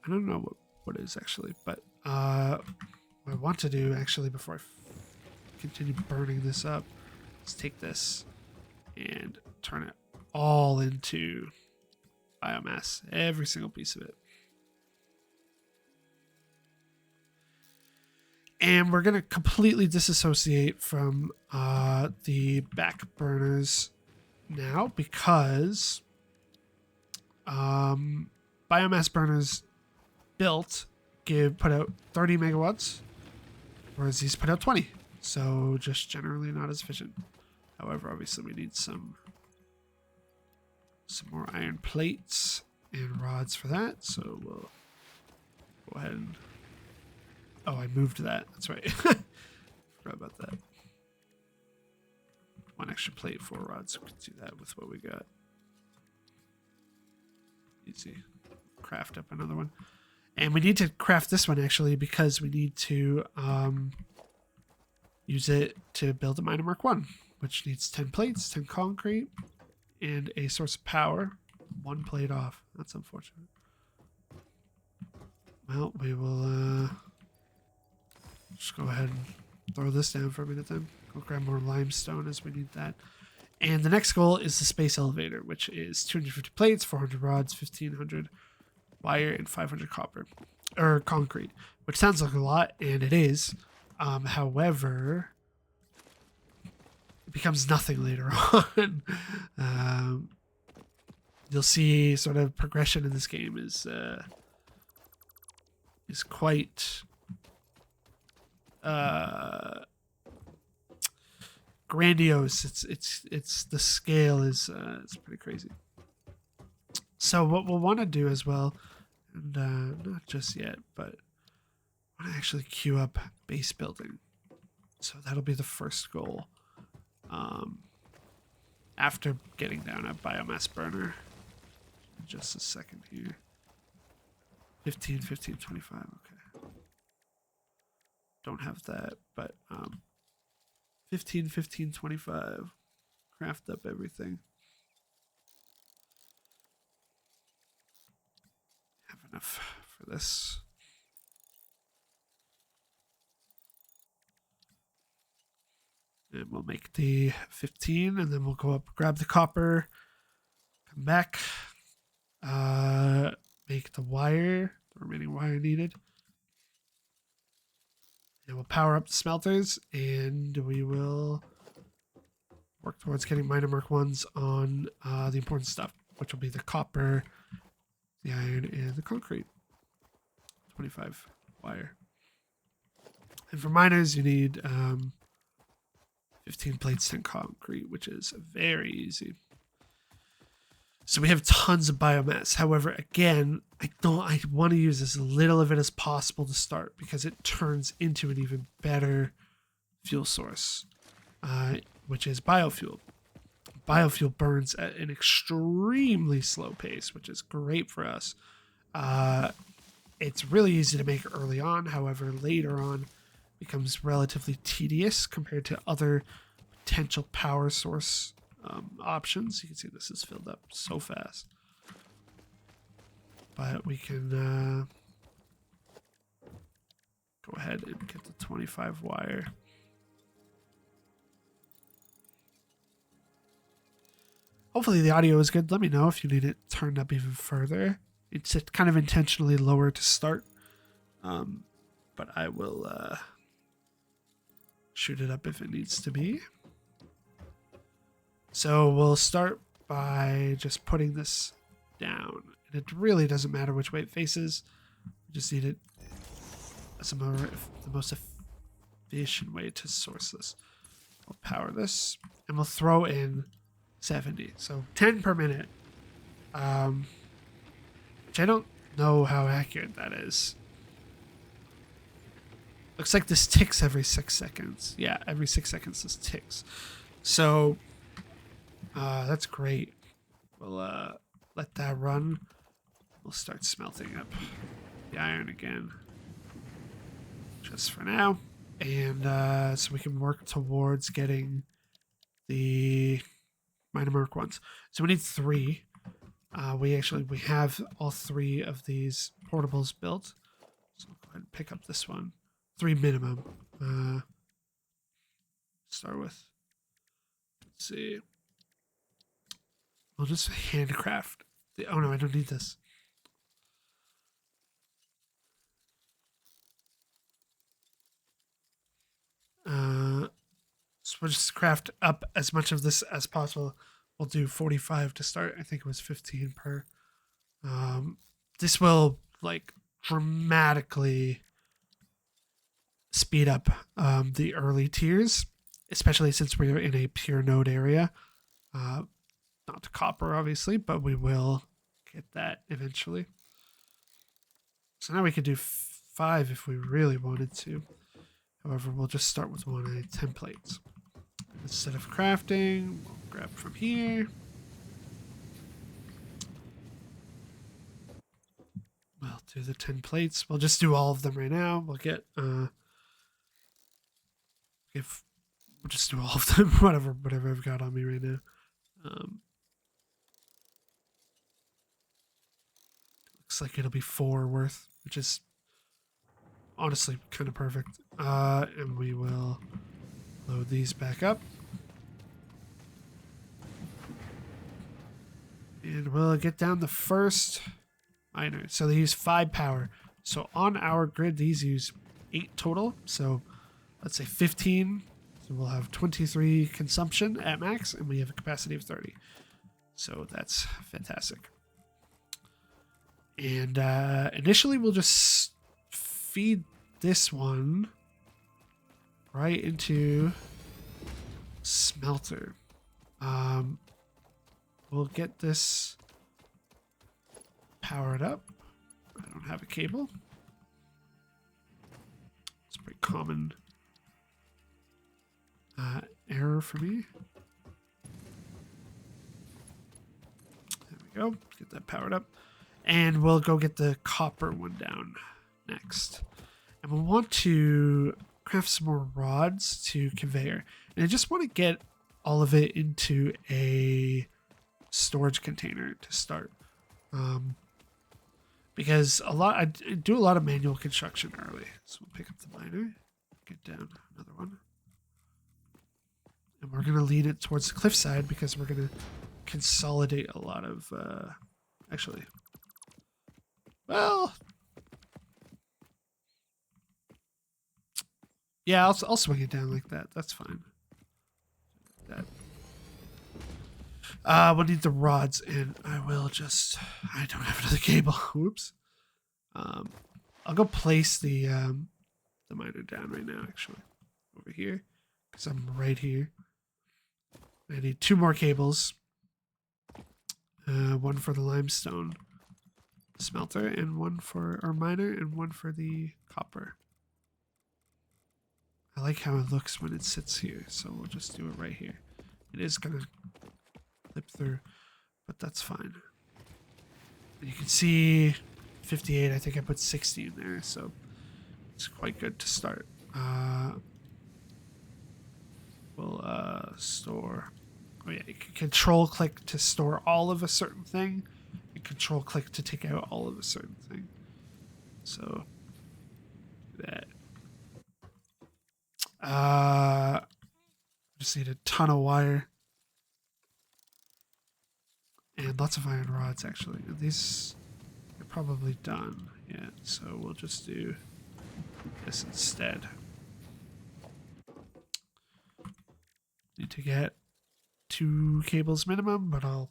don't know what it is actually, but what I want to do actually before I continue burning this up is take this and turn it all into biomass, every single piece of it. And we're going to completely disassociate from the back burners now, because biomass burners built put out 30 megawatts, whereas these put out 20. So just generally not as efficient. However, obviously we need some more iron plates and rods for that. So we'll go ahead and... Oh, I moved that. That's right. Forgot about that. 1 extra plate, 4 rods. We can do that with what we got. Easy. Craft up another one. And we need to craft this one actually, because we need to use it to build a miner Mark 1, which needs 10 plates, 10 concrete, and a source of power. 1 plate off. That's unfortunate. Well, we will just go ahead and throw this down for a minute then. Go grab more limestone as we need that. And the next goal is the space elevator, which is 250 plates, 400 rods, 1500 wire, and 500 copper. or concrete, which sounds like a lot, and it is. However, it becomes nothing later on. um, you'll see sort of progression in this game is quite grandiose. It's the scale is it's pretty crazy. So what we'll want to do as well, and not just yet, but I want to actually queue up base building. So that'll be the first goal. After getting down a biomass burner. Just a second here. 15, 15, 25. Okay. Don't have that, but 15, 15, 25. Craft up everything. Have enough for this. And we'll make the 15, and then we'll go up, grab the copper, come back, make the wire, the remaining wire needed. And we'll power up the smelters, and we will work towards getting minor mark 1s on the important stuff, which will be the copper, the iron, and the concrete. 25 wire. And for miners, you need 15 plates, 10 concrete, which is very easy. So we have tons of biomass. However, again, I want to use as little of it as possible to start because it turns into an even better fuel source, which is biofuel. Biofuel burns at an extremely slow pace, which is great for us. It's really easy to make early on. However, later on becomes relatively tedious compared to other potential power source options. You can see this is filled up so fast. But we can go ahead and get the 25 wire. Hopefully the audio is good. Let me know if you need it turned up even further. It's kind of intentionally lower to start. But I will shoot it up if it needs to be. So we'll start by just putting this down. And it really doesn't matter which way it faces. We just need it as the most efficient way to source this. We'll power this, and we'll throw in 70. So 10 per minute. Which I don't know how accurate that is. Looks like this ticks every 6 seconds. Yeah, every 6 seconds this ticks. So that's great. We'll let that run. We'll start smelting up the iron again. Just for now. And so we can work towards getting the minor mark 1s. So we need 3. We have all 3 of these portables built. So I'll go ahead and pick up this one. 3 minimum. Start with. Let's see. We'll just handcraft. Oh no, I don't need this. So we'll just craft up as much of this as possible. We'll do 45 to start. I think it was 15 per. This will like dramatically speed up the early tiers, especially since we're in a pure node area. Not to copper, obviously, but we will get that eventually. So now we could do 5 if we really wanted to. However, we'll just start with 1 template. Instead of crafting, we'll grab from here. We'll do the 10 plates. We'll just do all of them right now. We'll get we'll just do all of them, whatever I've got on me right now. Looks like it'll be 4 worth, which is honestly kind of perfect. And we will load these back up. And we'll get down the first miner. So they use 5 power. So on our grid, these use 8 total. So let's say 15. So we'll have 23 consumption at max, and we have a capacity of 30. So that's fantastic. And initially, we'll just feed this one right into smelter. We'll get this powered up. I don't have a cable. It's a pretty common error for me. There we go. Get that powered up. And we'll go get the copper one down next. And we'll want to craft some more rods to conveyor. And I just want to get all of it into a storage container to start. Because I do a lot of manual construction early. So we'll pick up the miner, get down another one. And we're going to lead it towards the cliffside because we're going to consolidate a lot of, actually, well, yeah, I'll swing it down like that. That's fine. Like that. We'll need the rods, and I don't have another cable. Whoops. I'll go place the miner down right now, actually, over here, because I'm right here. I need 2 more cables. One for the limestone smelter, and one for our miner, and one for the copper. I like how it looks when it sits here, so we'll just do it right here. It is gonna flip through, but that's fine. And you can see 58, I think I put 60 in there, so it's quite good to start. We'll store. Oh yeah, you can control click to store all of a certain thing, and control click to take out all of a certain thing. So that. Just need a ton of wire and lots of iron rods. Actually, and these are probably done. Yeah, so we'll just do this instead. Need to get 2 cables minimum, but I'll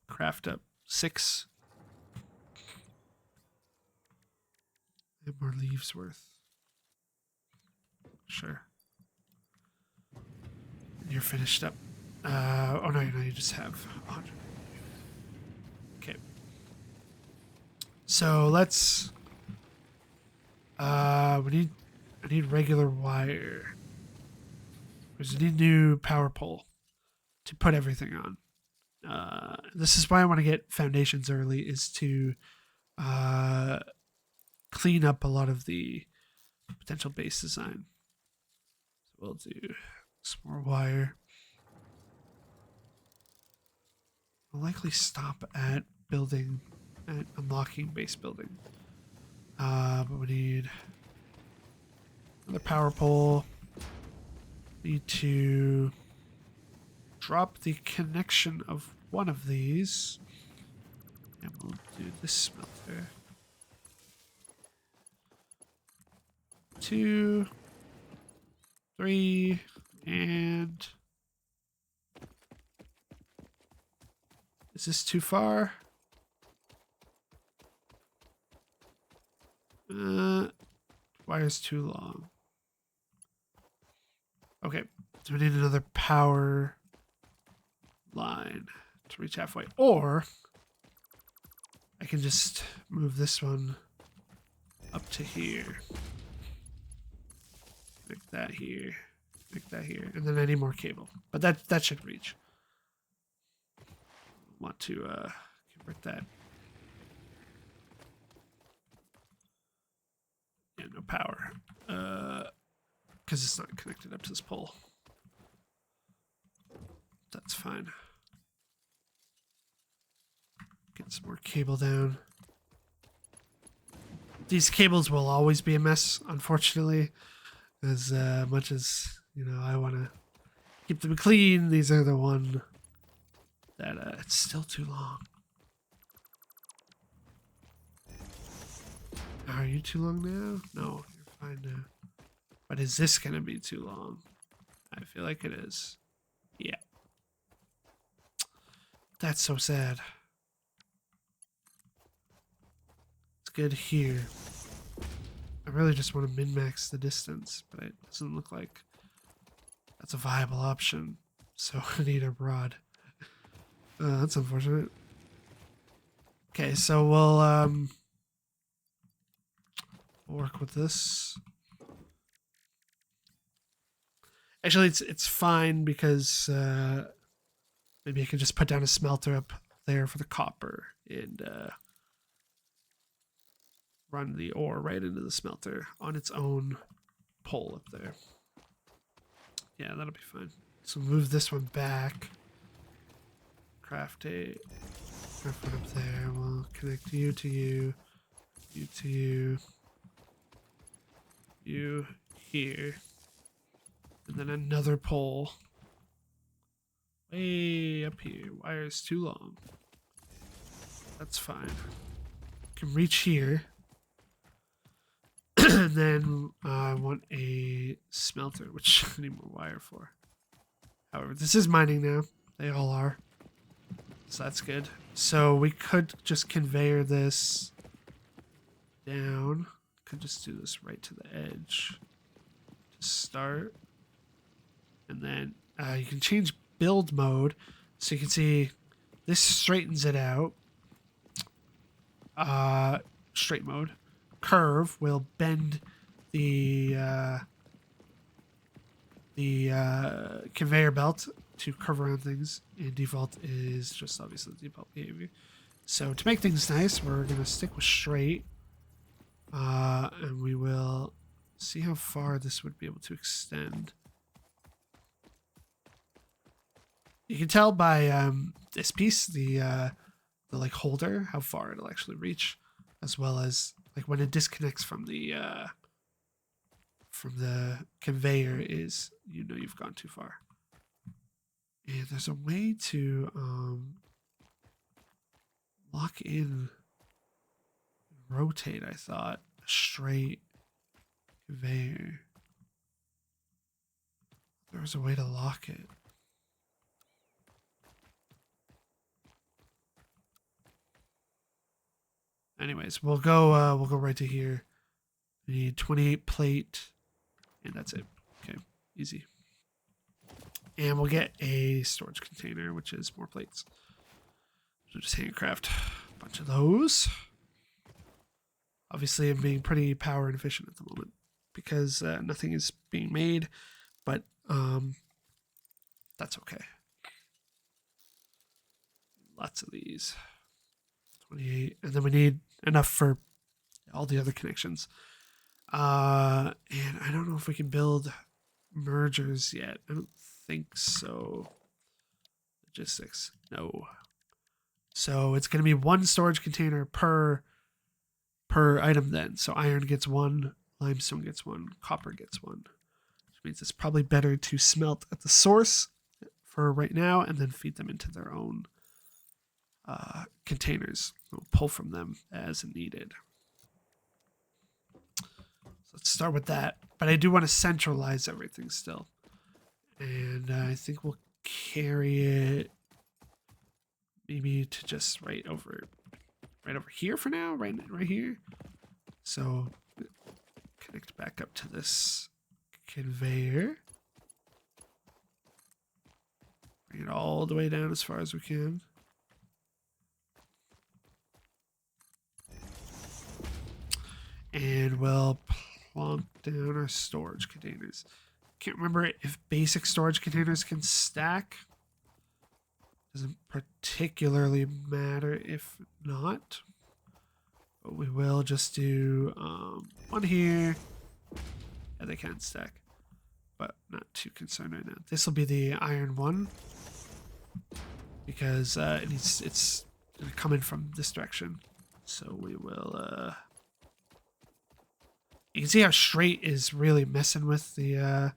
craft up 6. And more leaves worth. Sure. You're finished up. Oh no, you just have 100. Okay. So let's. I need regular wire. Because we need new power pole to put everything on. This is why I want to get foundations early, is to clean up a lot of the potential base design. So we'll do some more wire. I'll likely stop at unlocking base building. But we need another power pole. Need to drop the connection of one of these. And we'll do this smelter. 2, 3, and is this too far? Wire's too long. Okay, so we need another power line to reach halfway. Or I can just move this one up to here. Make that here. Make that here. And then I need more cable. But that should reach. Want to convert that. Yeah, no power. Because it's not connected up to this pole. That's fine. Get some more cable down. These cables will always be a mess, unfortunately. As much as, I want to keep them clean, these are the one that it's still too long. Are you too long now? No, you're fine now. But is this gonna be too long? I feel like it is. Yeah. That's so sad. It's good here. I really just want to min-max the distance, but it doesn't look like that's a viable option. So I need a rod. That's unfortunate. Okay, so we'll work with this. Actually, it's fine because maybe I can just put down a smelter up there for the copper and run the ore right into the smelter on its own pole up there. Yeah, that'll be fine. So move this one back. Craft one up there. We'll connect you to you, you to you, you here, and then another pole way up here. Wire's too long. That's fine. Can reach here. And then I want a smelter, which I need more wire for. However, this is mining now. They all are. So that's good. So we could just conveyor this down. Could just do this right to the edge to start. And then you can change build mode. So you can see this straightens it out. Straight mode. Curve will bend the conveyor belt to curve around things, and default is just obviously the default behavior. So to make things nice, we're gonna stick with straight, and we will see how far this would be able to extend. You can tell by this piece, the like holder, how far it'll actually reach, as well as like when it disconnects from the conveyor is, you know, you've gone too far. And there's a way to lock in, rotate, I thought, a straight conveyor. There was a way to lock it. Anyways, we'll go right to here. We need 28 plate, and that's it. Okay, easy. And we'll get a storage container, which is more plates. So just handcraft a bunch of those. Obviously, I'm being pretty power inefficient at the moment because nothing is being made, but that's okay. Lots of these. 28, and then we need enough for all the other connections. And I don't know if we can build mergers yet. I don't think so. Logistics, no. So it's going to be one storage container per item then. So iron gets one, limestone gets one, copper gets one, which means it's probably better to smelt at the source for right now and then feed them into their own containers. We'll pull from them as needed. So let's start with that. But I do want to centralize everything still. And I think we'll carry it maybe to just right over here for now, right here. So connect back up to this conveyor. Bring it all the way down as far as we can. And we'll plonk down our storage containers. Can't remember if basic storage containers can stack. Doesn't particularly matter if not. But we will just do one here. Yeah, they can stack. But not too concerned right now. This will be the iron one. Because it's going to come in from this direction. So we will... You can see how straight is really messing with the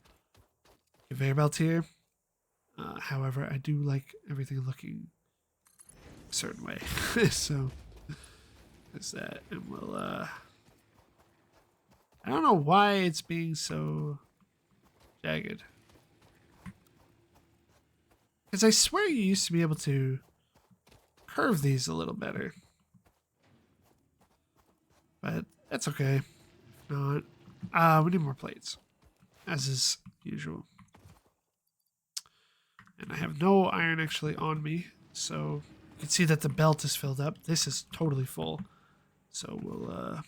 conveyor belt here. However, I do like everything looking a certain way. So there's that, and we'll I don't know why it's being so jagged. Because I swear you used to be able to curve these a little better. But that's okay. If not, we need more plates, as is usual. And I have no iron actually on me, so you can see that the belt is filled up. This is totally full. So we'll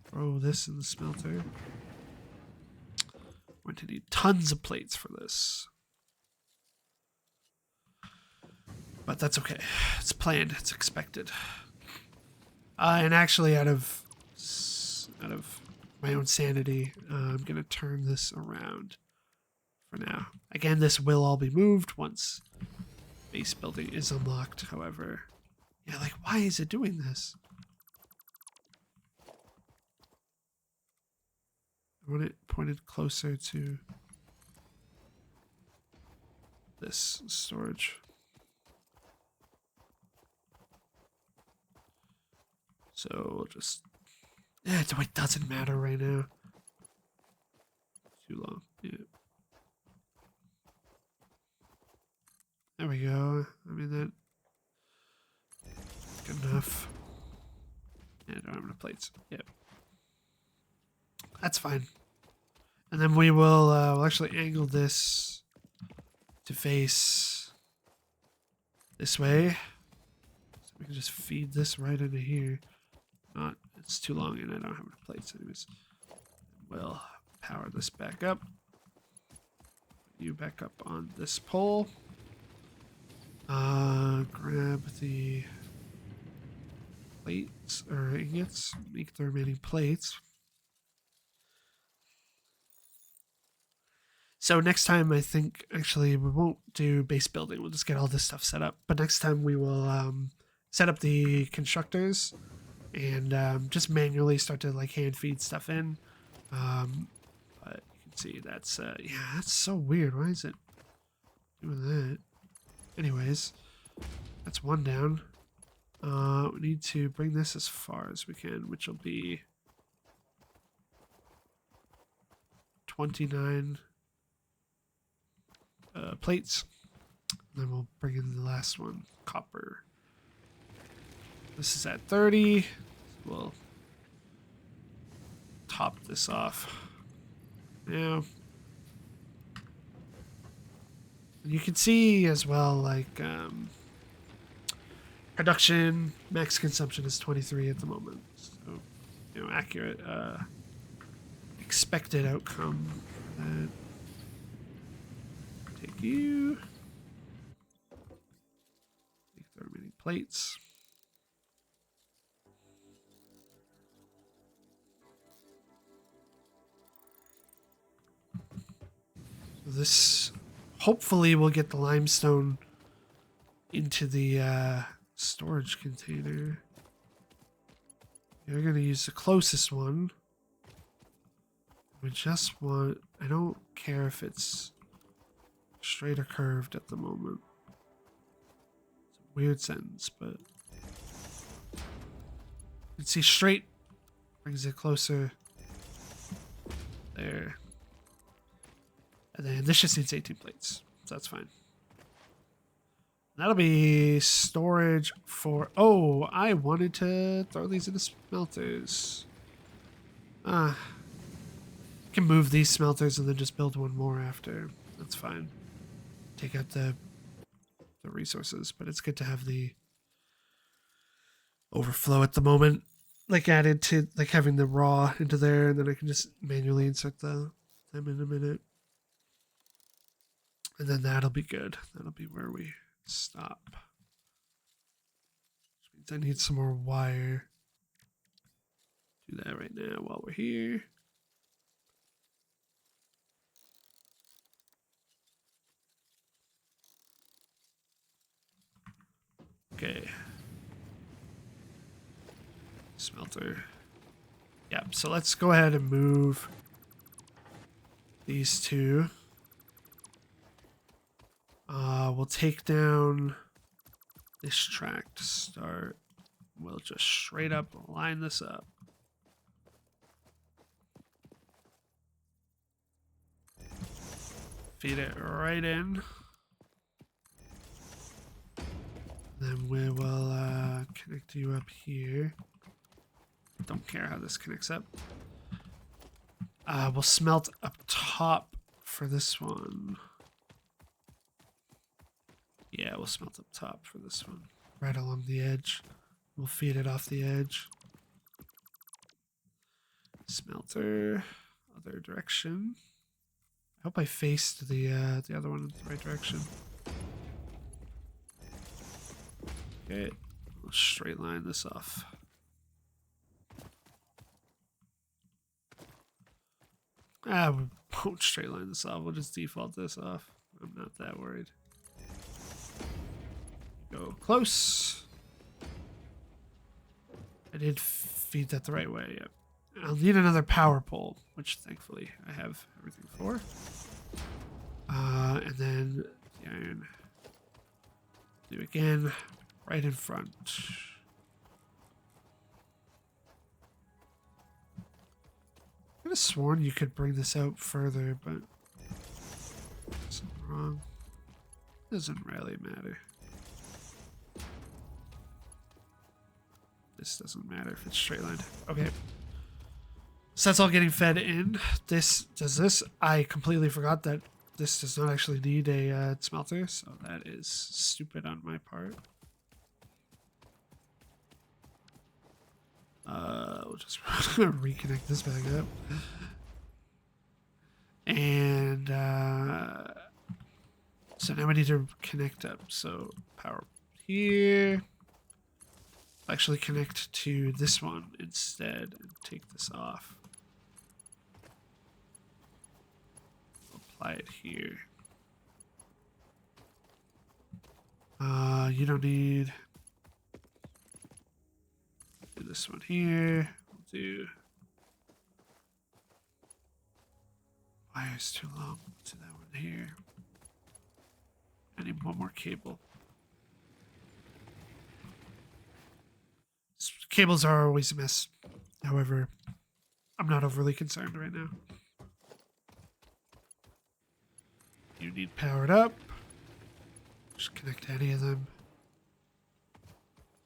throw this in the smelter. We're going to need tons of plates for this. But that's okay. It's planned. It's expected. And actually, out of my own sanity, I'm gonna turn this around for now. Again, this will all be moved once base building is unlocked. However, yeah, like why is it doing this? I want it pointed closer to this storage. So we'll just, yeah, it doesn't matter right now. Too long. Yeah. There we go. I mean that good enough. Yeah, I don't have enough plates. Yep. That's fine. And then we will we'll actually angle this to face this way. So we can just feed this right into here. Not, it's too long and I don't have enough plates anyways. We'll power this back up. Put you back up on this pole. Grab the plates or ingots, make the remaining plates. So next time, I think actually we won't do base building. We'll just get all this stuff set up. But next time we will set up the constructors and just manually start to like hand feed stuff in. But you can see that's yeah, that's so weird. Why is it doing that? Anyways, that's one down. We need to bring this as far as we can, which will be 29 plates. And then we'll bring in the last one, copper. This is at 30. We'll top this off now. And you can see as well, like, production, max consumption is 23 at the moment. So, you know, accurate, expected outcome. Take you. Take the remaining plates. So this hopefully will get the limestone into the storage container. You're going to use the closest one. We just want, I don't care if it's straight or curved at the moment. It's a weird sentence, but you can see straight brings it closer. There. And then this just needs 18 plates, so that's fine. That'll be storage for... Oh, I wanted to throw these into smelters. Can move these smelters and then just build one more after. That's fine. Take out the resources, but it's good to have the overflow at the moment. Like added to like having the raw into there, and then I can just manually insert them in a minute. And then that'll be good. That'll be where we stop. Which means I need some more wire. Do that right now while we're here. Okay. Smelter. Yeah, so let's go ahead and move these two. We'll take down this track to start. We'll just straight up line this up. feed it right in. Then we will connect you up here. Don't care how this connects up. We'll smelt up top for this one. Yeah, we'll smelt up top for this one. Right along the edge. We'll feed it off the edge. Smelter, other direction. I hope I faced the other one in the right direction. Okay, we'll straight line this off. We won't straight line this off. We'll just default this off. I'm not that worried. Go close. I did feed that the right way. Yep. I'll need another power pole, which thankfully I have everything for. And then the iron. Do again, right in front. I could have sworn you could bring this out further, but something wrong. Doesn't really matter. This doesn't matter if it's straight lined. Okay. So that's all getting fed in. This does this. I completely forgot that this does not actually need a smelter, so that is stupid on my part. We'll just reconnect this back up. And so now we need to connect up. So power here. Actually connect to this one instead and take this off. Apply it here. You don't need. Do this one here. We'll do. Wire's too long. We'll do that one here. I need one more cable. Cables are always a mess. However, I'm not overly concerned right now. You need powered up. Just connect to any of them.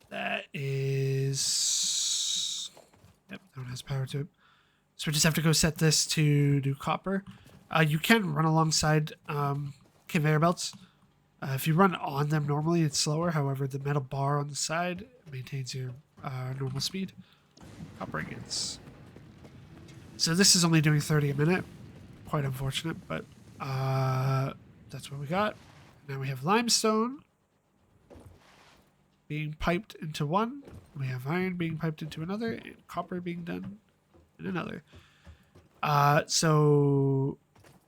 That is... Yep, that one has power to it. So we just have to go set this to do copper. You can run alongside conveyor belts. If you run on them normally, it's slower. However, the metal bar on the side maintains your normal speed. Copper ingots. So this is only doing 30 a minute. Quite unfortunate, but that's what we got. Now we have limestone being piped into one. We have iron being piped into another, and copper being done in another. So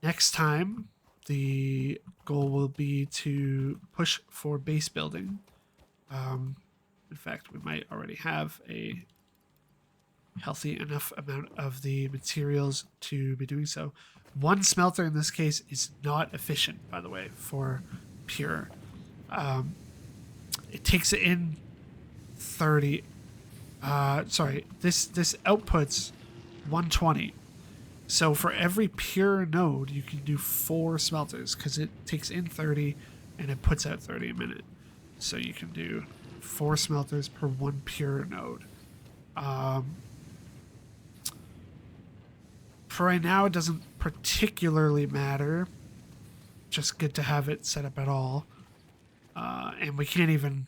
next time, the goal will be to push for base building. In fact, we might already have a healthy enough amount of the materials to be doing so. One smelter in this case is not efficient, by the way, for pure. It takes it in 30. Sorry, this outputs 120. So for every pure node, you can do 4 smelters because it takes in 30 and it puts out 30 a minute. So you can do 4 smelters per 1 pure node. For right now, it doesn't particularly matter. Just good to have it set up at all. And we can't even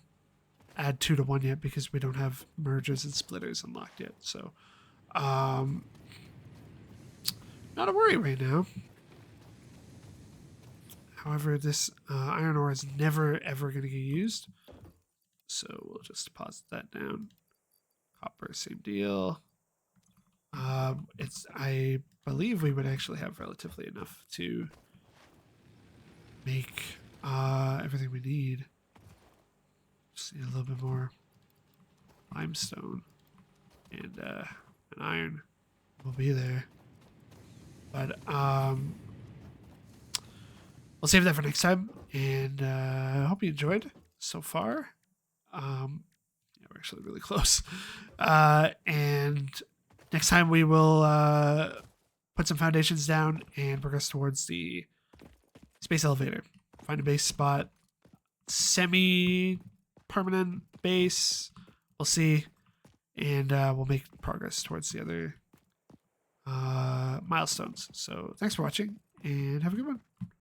add 2 to 1 yet because we don't have mergers and splitters unlocked yet. So, not a worry right now. However, this iron ore is never ever going to get used. So we'll just deposit that down. Copper, same deal. I believe we would actually have relatively enough to make everything we need. Just need a little bit more limestone and an iron will be there. But we'll save that for next time, and I hope you enjoyed so far. Yeah, we're actually really close. And next time we will put some foundations down and progress towards the Space elevator. Find a base spot. Semi-permanent base. We'll see. And we'll make progress towards the other milestones. So thanks for watching, and have a good one.